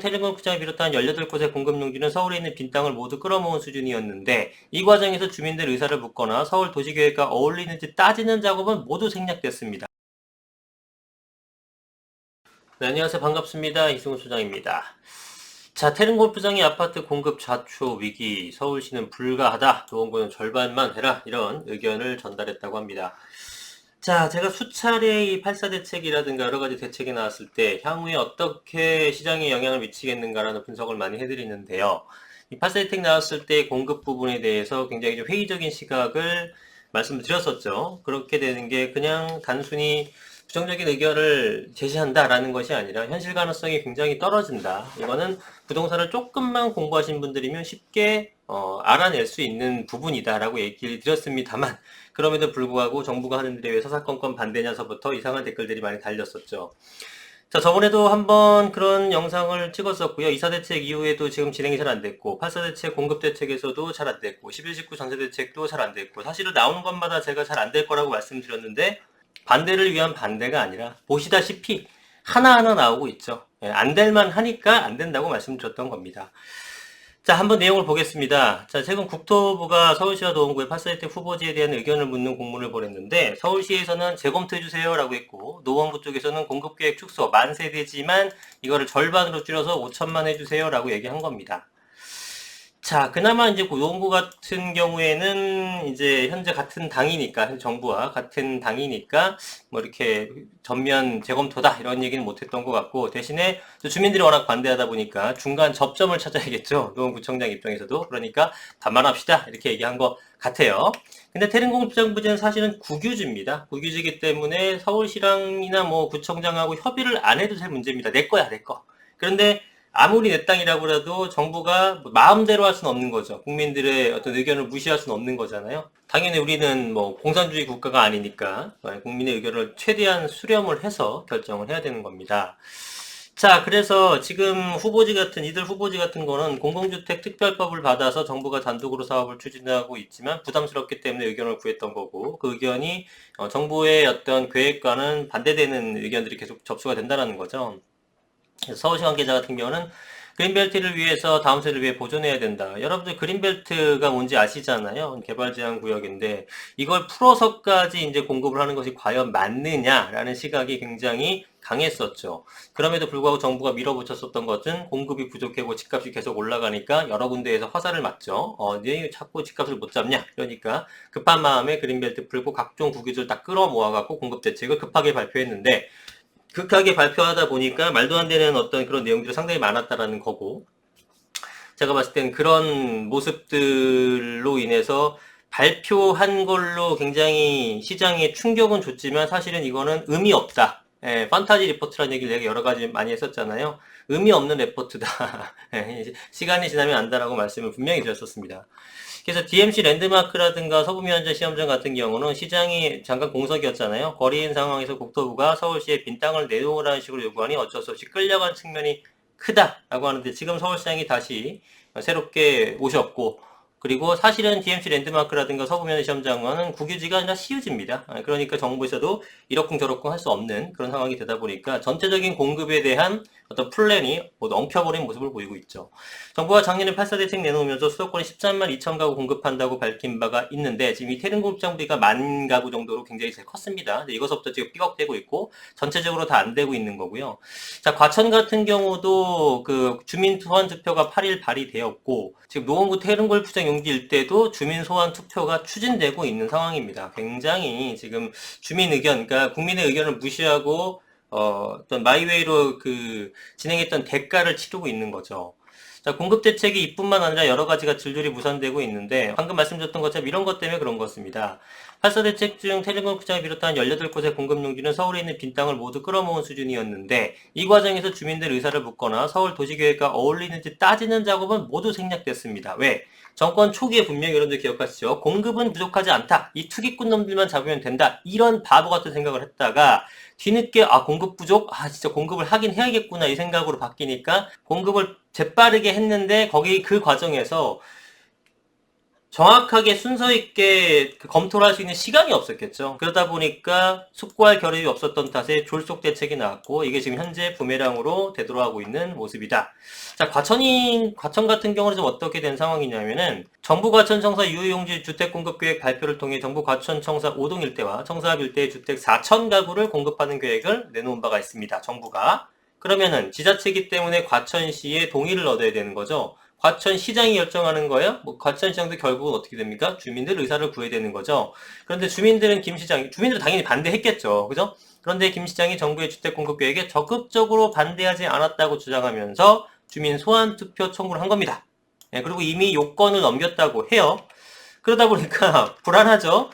태릉공구장을 비롯한 18곳의 공급 용지는 서울에 있는 빈 땅을 모두 끌어모은 수준이었는데 이 과정에서 주민들 의사를 묻거나 서울 도시계획과 어울리는지 따지는 작업은 모두 생략됐습니다. 네, 안녕하세요. 반갑습니다. 이승훈 소장입니다. 자, 태릉골프장의 아파트 공급 좌초 위기, 서울시는 불가하다, 노원구는 절반만 해라, 이런 의견을 전달했다고 합니다. 자, 제가 수차례 이 8사 대책이라든가 여러 가지 대책이 나왔을 때 향후에 어떻게 시장에 영향을 미치겠는가라는 분석을 많이 해드리는데요. 이 8사 대책 나왔을 때 공급 부분에 대해서 굉장히 좀 회의적인 시각을 말씀드렸었죠. 그렇게 되는 게 그냥 단순히 부정적인 의견을 제시한다라는 것이 아니라 현실 가능성이 굉장히 떨어진다. 이거는 부동산을 조금만 공부하신 분들이면 쉽게 알아낼 수 있는 부분이다라고 얘기를 드렸습니다만 그럼에도 불구하고 정부가 하는 일에 왜 사사건건 반대냐서부터 이상한 댓글들이 많이 달렸었죠. 자, 저번에도 한번 그런 영상을 찍었었고요. 2사 대책 이후에도 지금 진행이 잘 안 됐고 8사 대책 공급 대책에서도 잘 안 됐고 11, 19 전세 대책도 잘 안 됐고 사실은 나오는 것마다 제가 잘 안 될 거라고 말씀드렸는데 반대를 위한 반대가 아니라 보시다시피 하나하나 나오고 있죠. 안 될만 하니까 안 된다고 말씀드렸던 겁니다. 자, 한번 내용을 보겠습니다. 자, 최근 국토부가 서울시와 노원구의 8사 대책 후보지에 대한 의견을 묻는 공문을 보냈는데 서울시에서는 재검토해주세요 라고 했고 노원구 쪽에서는 공급계획 축소 만세대지만 이거를 절반으로 줄여서 5천만 해주세요 라고 얘기한 겁니다. 자, 그나마 이제 노원구 같은 경우에는 이제 현재 같은 당이니까, 정부와 같은 당이니까, 뭐 이렇게 전면 재검토다, 이런 얘기는 못했던 것 같고, 대신에 주민들이 워낙 반대하다 보니까 중간 접점을 찾아야겠죠. 노원구청장 입장에서도. 그러니까 반만합시다. 이렇게 얘기한 것 같아요. 근데 태릉공급장부지는 사실은 국유지입니다. 국유지이기 때문에 서울시랑이나 뭐 구청장하고 협의를 안 해도 될 문제입니다. 내 거야, 내 거. 그런데 아무리 내 땅이라고 해도 정부가 마음대로 할 수는 없는 거죠. 국민들의 어떤 의견을 무시할 수는 없는 거잖아요. 당연히 우리는 뭐 공산주의 국가가 아니니까 국민의 의견을 최대한 수렴을 해서 결정을 해야 되는 겁니다. 자, 그래서 지금 이들 후보지 같은 거는 공공주택 특별법을 받아서 정부가 단독으로 사업을 추진하고 있지만 부담스럽기 때문에 의견을 구했던 거고 그 의견이 정부의 어떤 계획과는 반대되는 의견들이 계속 접수가 된다는 거죠. 서울시 관계자 같은 경우는 그린벨트를 위해서 다음 세대를 위해 보존해야 된다. 여러분들 그린벨트가 뭔지 아시잖아요. 개발제한 구역인데 이걸 풀어서까지 이제 공급을 하는 것이 과연 맞느냐라는 시각이 굉장히 강했었죠. 그럼에도 불구하고 정부가 밀어붙였었던 것은 공급이 부족하고 집값이 계속 올라가니까 여러 군데에서 화살을 맞죠. 네 자꾸 집값을 못 잡냐? 그러니까 급한 마음에 그린벨트 풀고 각종 국유지를 다 끌어모아갖고 공급 대책을 급하게 발표했는데 극하게 발표하다 보니까 말도 안 되는 어떤 그런 내용들이 상당히 많았다라는 거고, 제가 봤을 땐 그런 모습들로 인해서 발표한 걸로 굉장히 시장에 충격은 줬지만 사실은 이거는 의미 없다. 판타지 리포트라는 얘기를 내가 여러 가지 많이 했었잖아요. 의미 없는 레포트다. 시간이 지나면 안다라고 말씀을 분명히 드렸었습니다. 그래서 DMC 랜드마크라든가 서구미원자 시험장 같은 경우는 시장이 잠깐 공석이었잖아요. 거리인 상황에서 국토부가 서울시에 빈 땅을 내놓으라는 식으로 요구하니 어쩔 수 없이 끌려간 측면이 크다라고 하는데 지금 서울시장이 다시 새롭게 오셨고 그리고 사실은 DMC 랜드마크라든가 서구면 시험장은 국유지가 아니라 시유지입니다. 그러니까 정부에서도 이러쿵저러쿵 할 수 없는 그런 상황이 되다 보니까 전체적인 공급에 대한 어떤 플랜이 모두 엉켜버린 모습을 보이고 있죠. 정부가 작년에 8사 대책 내놓으면서 수도권에 13만 2천 가구 공급한다고 밝힌 바가 있는데 지금 이 태릉공급장비가 1만 가구 정도로 굉장히 제일 컸습니다. 이것부터 지금 삐걱대고 있고 전체적으로 다 안 되고 있는 거고요. 자, 과천 같은 경우도 그 주민 소환 투표가 8일 발의되었고 지금 노원구 태릉골프장 용지 일대도 주민 소환 투표가 추진되고 있는 상황입니다. 굉장히 지금 주민 의견, 그러니까 국민의 의견을 무시하고 어떤 마이웨이로 그 진행했던 대가를 치르고 있는 거죠. 자, 공급 대책이 이뿐만 아니라 여러 가지가 줄줄이 무산되고 있는데 방금 말씀드렸던 것처럼 이런 것 때문에 그런 것입니다. 8사 대책 중 태릉공구장을 비롯한 18곳의 공급 용지는 서울에 있는 빈 땅을 모두 끌어모은 수준이었는데 이 과정에서 주민들 의사를 묻거나 서울 도시계획과 어울리는지 따지는 작업은 모두 생략됐습니다. 왜? 정권 초기에 분명히 여러분들 기억하시죠? 공급은 부족하지 않다. 이 투기꾼 놈들만 잡으면 된다. 이런 바보 같은 생각을 했다가 뒤늦게 공급 부족? 진짜 공급을 하긴 해야겠구나 이 생각으로 바뀌니까 공급을 재빠르게 했는데 거기 그 과정에서 정확하게 순서 있게 검토를 할 수 있는 시간이 없었겠죠. 그러다 보니까 숙고할 겨를이 없었던 탓에 졸속 대책이 나왔고 이게 지금 현재 부메랑으로 되돌아가고 있는 모습이다. 자, 과천 같은 경우는 좀 어떻게 된 상황이냐면은 정부 과천청사 유효용지 주택공급계획 발표를 통해 정부 과천청사 5동 일대와 청사읍 일대의 주택 4천 가구를 공급하는 계획을 내놓은 바가 있습니다. 정부가. 그러면은 지자체이기 때문에 과천시의 동의를 얻어야 되는 거죠. 과천시장이 결정하는 거예요? 뭐 과천시장도 결국은 어떻게 됩니까? 주민들 의사를 구해야 되는 거죠. 그런데 주민들은 주민들은 당연히 반대했겠죠. 그죠? 그런데 김 시장이 정부의 주택공급계획에 적극적으로 반대하지 않았다고 주장하면서 주민 소환 투표 청구를 한 겁니다. 예, 그리고 이미 요건을 넘겼다고 해요. 그러다 보니까 불안하죠.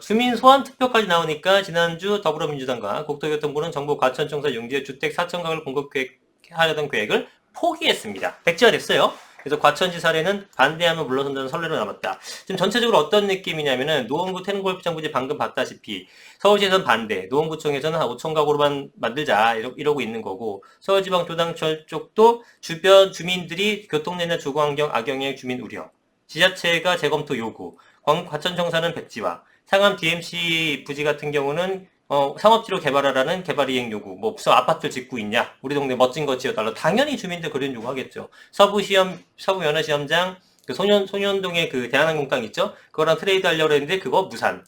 주민 소환 투표까지 나오니까 지난주 더불어민주당과 국토교통부는 정부 과천청사 용지의 주택 4천가구를 공급하려던 계획을 포기했습니다. 백지화 됐어요. 그래서 과천시 사례는 반대하면 물러선다는 선례로 남았다. 지금 전체적으로 어떤 느낌이냐면은 노원구 태릉골프장 부지 방금 봤다시피 서울시에서는 반대, 노원구청에서는 한 5천 가구로만 만들자 이러고 있는 거고 서울지방조당처 쪽도 주변 주민들이 교통내나 주거환경 악영향 주민 우려, 지자체가 재검토 요구, 과천청사는 백지화, 상암 DMC 부지 같은 경우는 상업지로 개발하라는 개발이행 요구, 뭐 무슨 아파트를 짓고 있냐, 우리 동네 멋진 거 지어달라. 당연히 주민들 그런 요구하겠죠. 서부연화시험장, 그 소년동에 그 대한항공땅 있죠? 그거랑 트레이드 하려고 했는데 그거 무산.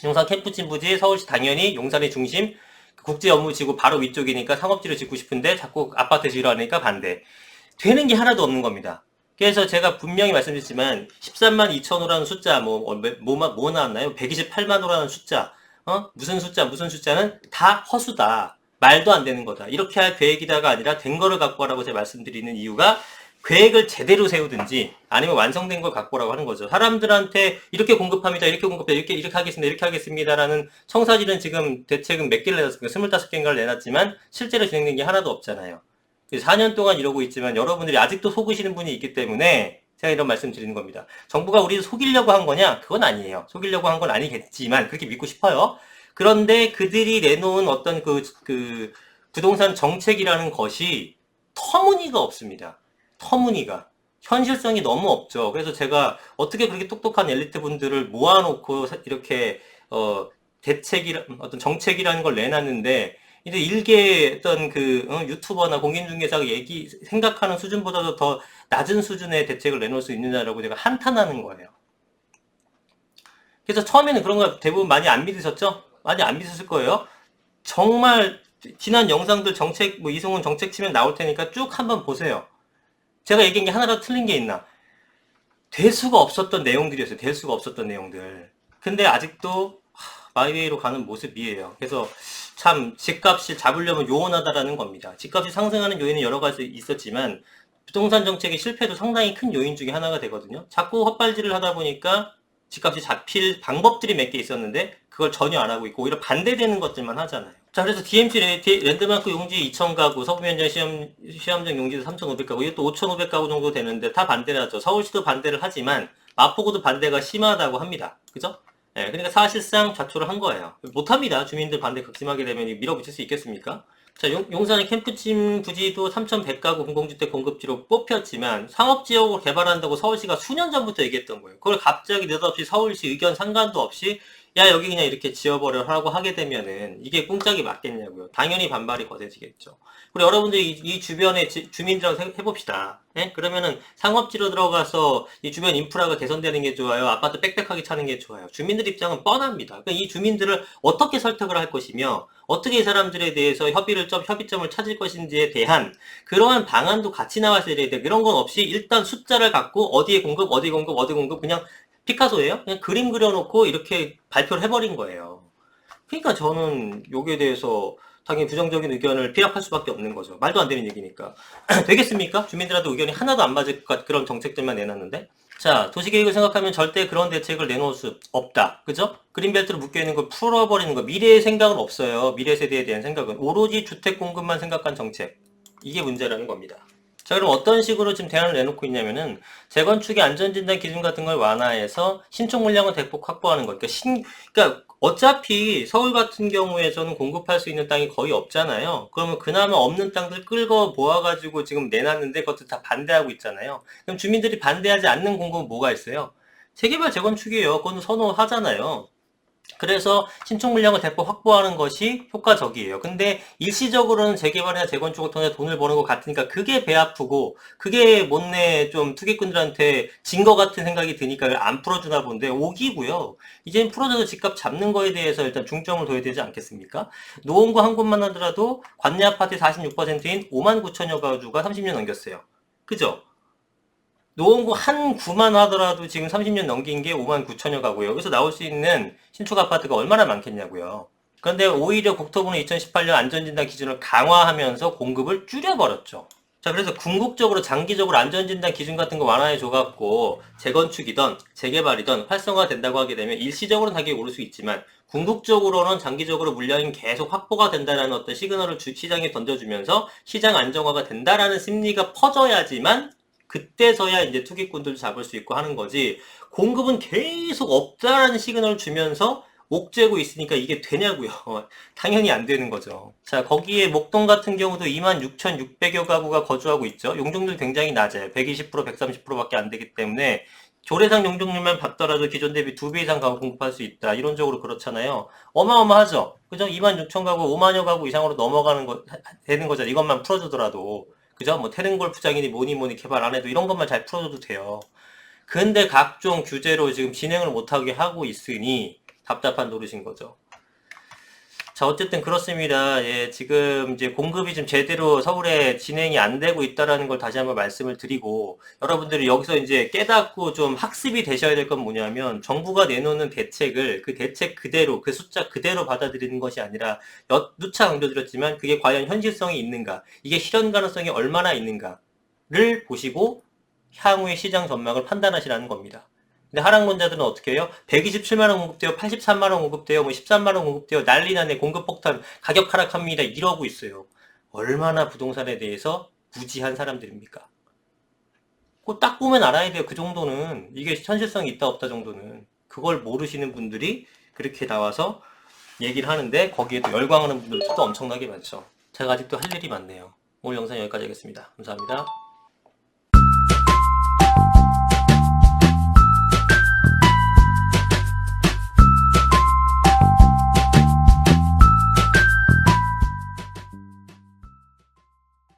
용산 캠프진 부지 서울시 당연히 용산의 중심, 국제 업무지구 바로 위쪽이니까 상업지를 짓고 싶은데 자꾸 아파트 지으려 하니까 반대. 되는 게 하나도 없는 겁니다. 그래서 제가 분명히 말씀드렸지만 13만 2천호라는 숫자 뭐 나왔나요? 128만호라는 숫자 무슨 숫자는 다 허수다. 말도 안 되는 거다. 이렇게 할 계획이다가 아니라 된 거를 갖고 와라고 제가 말씀드리는 이유가 계획을 제대로 세우든지 아니면 완성된 걸 갖고 오라고 하는 거죠. 사람들한테 이렇게 공급합니다. 이렇게 공급해. 이렇게 하겠습니다. 이렇게 하겠습니다라는 청사진은 지금 대책은 몇 개를 내놨습니까? 25개인가를 내놨지만 실제로 진행된 게 하나도 없잖아요. 4년 동안 이러고 있지만 여러분들이 아직도 속으시는 분이 있기 때문에 제가 이런 말씀 드리는 겁니다. 정부가 우리를 속이려고 한 거냐? 그건 아니에요. 속이려고 한 건 아니겠지만 그렇게 믿고 싶어요. 그런데 그들이 내놓은 어떤 그 부동산 정책이라는 것이 터무니가 없습니다. 터무니가. 현실성이 너무 없죠. 그래서 제가 어떻게 그렇게 똑똑한 엘리트 분들을 모아놓고 이렇게 어떤 정책이라는 걸 내놨는데 이제 일개 어떤 유튜버나 공인중개사가 생각하는 수준보다도 더 낮은 수준의 대책을 내놓을 수 있느냐라고 제가 한탄하는 거예요. 그래서 처음에는 그런 거 대부분 많이 안 믿으셨죠? 많이 안 믿으실 거예요. 정말 지난 영상들 정책, 뭐 이승훈 정책 치면 나올 테니까 쭉 한번 보세요. 제가 얘기한 게 하나라도 틀린 게 있나? 될 수가 없었던 내용들이었어요. 될 수가 없었던 내용들. 근데 아직도 마이웨이로 가는 모습이에요. 그래서 참 집값을 잡으려면 요원하다라는 겁니다. 집값이 상승하는 요인은 여러 가지 있었지만 부동산 정책의 실패도 상당히 큰 요인 중에 하나가 되거든요. 자꾸 헛발질을 하다 보니까 집값이 잡힐 방법들이 몇 개 있었는데 그걸 전혀 안 하고 있고 오히려 반대되는 것들만 하잖아요. 자, 그래서 DMC 랜드마크 용지 2,000가구, 서부면적 시험장 용지도 3,500가구, 이것도 5,500가구 정도 되는데 다 반대를 하죠. 서울시도 반대를 하지만 마포구도 반대가 심하다고 합니다. 그죠? 네, 그러니까 사실상 좌초를 한 거예요. 못합니다. 주민들 반대 극심하게 되면 밀어붙일 수 있겠습니까? 자, 용산의 캠프짐 부지도 3,100가구 공공주택 공급지로 뽑혔지만 상업지역으로 개발한다고 서울시가 수년 전부터 얘기했던 거예요. 그걸 갑자기 느닷없이 서울시 의견 상관도 없이 야 여기 그냥 이렇게 지어버려 하고 하게 되면은 이게 꿍짝이 맞겠냐고요. 당연히 반발이 거세지겠죠. 우리 여러분들이 이 주변의 주민들하고 해봅시다. 네? 그러면은 상업지로 들어가서 이 주변 인프라가 개선되는 게 좋아요? 아파트 빽빽하게 차는 게 좋아요? 주민들 입장은 뻔합니다. 그러니까 이 주민들을 어떻게 설득을 할 것이며 어떻게 이 사람들에 대해서 협의점을 찾을 것인지에 대한 그러한 방안도 같이 나와서 해야 돼. 그런 건 없이 일단 숫자를 갖고 어디 공급 그냥 피카소예요? 그냥 그림 그려놓고 이렇게 발표를 해버린 거예요. 그러니까 저는 여기에 대해서 당연히 부정적인 의견을 피력할 수밖에 없는 거죠. 말도 안 되는 얘기니까. 되겠습니까? 주민들한테 의견이 하나도 안 맞을 것 같은 그런 정책들만 내놨는데. 자, 도시계획을 생각하면 절대 그런 대책을 내놓을 수 없다. 그죠? 그린벨트로 묶여있는 걸 풀어버리는 거. 미래의 생각은 없어요. 미래 세대에 대한 생각은. 오로지 주택 공급만 생각한 정책. 이게 문제라는 겁니다. 자, 그럼 어떤 식으로 지금 대안을 내놓고 있냐면은 재건축의 안전진단 기준 같은 걸 완화해서 신축 물량을 대폭 확보하는 거. 그러니까 어차피 서울 같은 경우에서는 공급할 수 있는 땅이 거의 없잖아요. 그러면 그나마 없는 땅들 끌고 모아가지고 지금 내놨는데 그것도 다 반대하고 있잖아요. 그럼 주민들이 반대하지 않는 공급은 뭐가 있어요? 재개발 재건축이에요. 그건 선호하잖아요. 그래서 신축 물량을 대폭 확보하는 것이 효과적이에요. 근데 일시적으로는 재개발이나 재건축을 통해 돈을 버는 것 같으니까 그게 배 아프고 그게 못내 좀 투기꾼들한테 진 것 같은 생각이 드니까 안 풀어주나 본데 오기고요. 이제는 풀어줘도 집값 잡는 거에 대해서 일단 중점을 둬야 되지 않겠습니까? 노원구 한 곳만 하더라도 관내 아파트 46%인 5만 9천여 가구가 30년 넘겼어요. 그죠? 노원구 한 구만 하더라도 지금 30년 넘긴 게 5만 9천여 가구예요. 여기서 나올 수 있는 신축 아파트가 얼마나 많겠냐고요. 그런데 오히려 국토부는 2018년 안전진단 기준을 강화하면서 공급을 줄여버렸죠. 자, 그래서 궁극적으로 장기적으로 안전진단 기준 같은 거 완화해줘갖고 재건축이든 재개발이든 활성화된다고 하게 되면 일시적으로는 가격이 오를 수 있지만 궁극적으로는 장기적으로 물량이 계속 확보가 된다는 어떤 시그널을 시장에 던져주면서 시장 안정화가 된다라는 심리가 퍼져야지만 그때서야 이제 투기꾼들도 잡을 수 있고 하는 거지. 공급은 계속 없다라는 시그널을 주면서 옥죄고 있으니까 이게 되냐고요. 당연히 안 되는 거죠. 자, 거기에 목동 같은 경우도 26,600여 가구가 거주하고 있죠. 용적률 굉장히 낮아요. 120%, 130%밖에 안 되기 때문에 조례상 용적률만 받더라도 기존 대비 2배 이상 가구 공급할 수 있다. 이론적으로 그렇잖아요. 어마어마하죠. 그죠? 26,000 가구, 5만여 가구 이상으로 넘어가는 거 되는 거잖아요. 이것만 풀어주더라도. 그죠? 뭐 테른 골프장이니 뭐니 개발 안 해도 이런 것만 잘 풀어줘도 돼요. 근데 각종 규제로 지금 진행을 못하게 하고 있으니 답답한 노릇인 거죠. 자, 어쨌든 그렇습니다. 예, 지금 이제 공급이 좀 제대로 서울에 진행이 안 되고 있다라는 걸 다시 한번 말씀을 드리고, 여러분들이 여기서 이제 깨닫고 좀 학습이 되셔야 될 건 뭐냐면, 정부가 내놓는 대책을 그 대책 그대로, 그 숫자 그대로 받아들이는 것이 아니라, 누차 강조드렸지만, 그게 과연 현실성이 있는가, 이게 실현 가능성이 얼마나 있는가를 보시고, 향후의 시장 전망을 판단하시라는 겁니다. 근데 하락론자들은 어떻게 해요? 127만원 공급돼요, 83만원 공급돼요, 뭐 13만원 공급돼요, 난리 나네, 공급 폭탄, 가격 하락합니다, 이러고 있어요. 얼마나 부동산에 대해서 무지한 사람들입니까? 그거 딱 보면 알아야 돼요. 그 정도는. 이게 현실성이 있다 없다 정도는. 그걸 모르시는 분들이 그렇게 나와서 얘기를 하는데 거기에 또 열광하는 분들도 또 엄청나게 많죠. 제가 아직도 할 일이 많네요. 오늘 영상 여기까지 하겠습니다. 감사합니다.